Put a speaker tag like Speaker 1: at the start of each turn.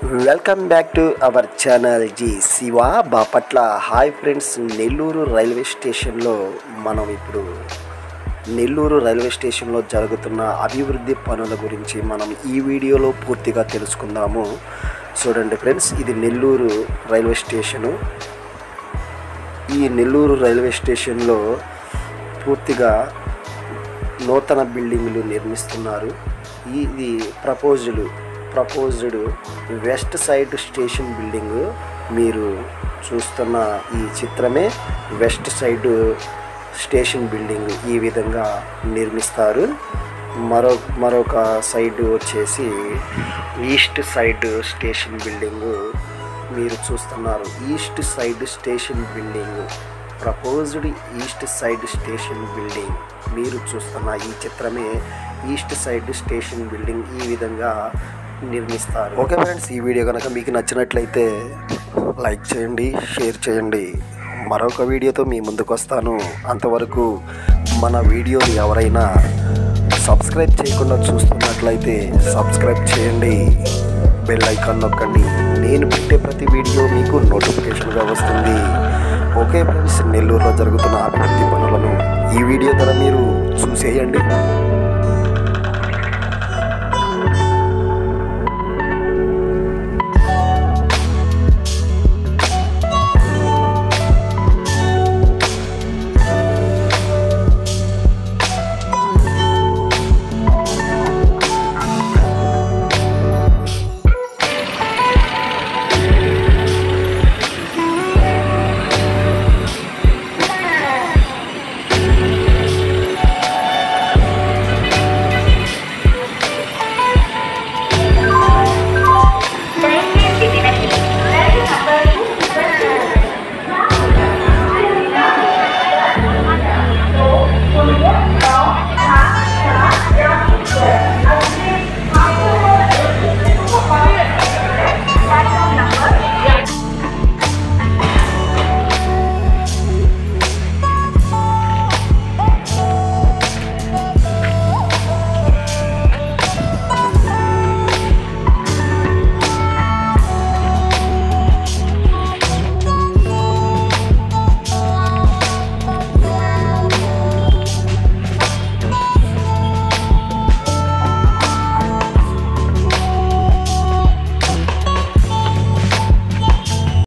Speaker 1: Welcome back to our channel Siva Bapatla. Hi friends, Nellore railway స్టేషన్లో మనం ఇప్పుడు Nellore railway స్టేషన్లో జరుగుతున్న అభివృద్ధి పనుల గురించి మనం ఈ వీడియోలో పూర్తిగా తెలుసుకుందాము. చూడండి ఫ్రెండ్స్, ఇది నెల్లూరు రైల్వే స్టేషను. ఈ నెల్లూరు రైల్వే స్టేషన్లో పూర్తిగా నూతన బిల్డింగులు నిర్మిస్తున్నారు. ఇది proposed west side station building. మీరు చూస్తున్న ఈ చిత్రమే వెస్ట్ సైడ్ స్టేషన్ బిల్డింగ్. ఈ విధంగా నిర్మిస్తారు. మరొక సైడ్ వచ్చేసి ఈస్ట్ సైడ్ స్టేషన్ బిల్డింగ్ మీరు చూస్తున్నారు. East side station building, proposed east side station building మీరు చూస్తున్న ఈ చిత్రమే ఈస్ట్ సైడ్ స్టేషన్ బిల్డింగ్. ఈ విధంగా నిర్మిస్తారు. ఓకే ఫ్రెండ్స్, ఈ వీడియో కనుక మీకు నచ్చినట్లయితే లైక్ చేయండి, షేర్ చేయండి. మరొక వీడియోతో మీ ముందుకు వస్తాను. అంతవరకు మన వీడియోని ఎవరైనా సబ్స్క్రైబ్ చేయకుండా చూస్తున్నట్లయితే సబ్స్క్రైబ్ చేయండి, బెల్ ఐకాన్ నొక్కండి. నేను పెట్టే ప్రతి వీడియో మీకు నోటిఫికేషన్గా వస్తుంది. ఓకే ఫ్రెండ్స్, నెల్లూరులో జరుగుతున్న అభివృద్ధి పనులను ఈ వీడియో ద్వారా మీరు చూసేయండి.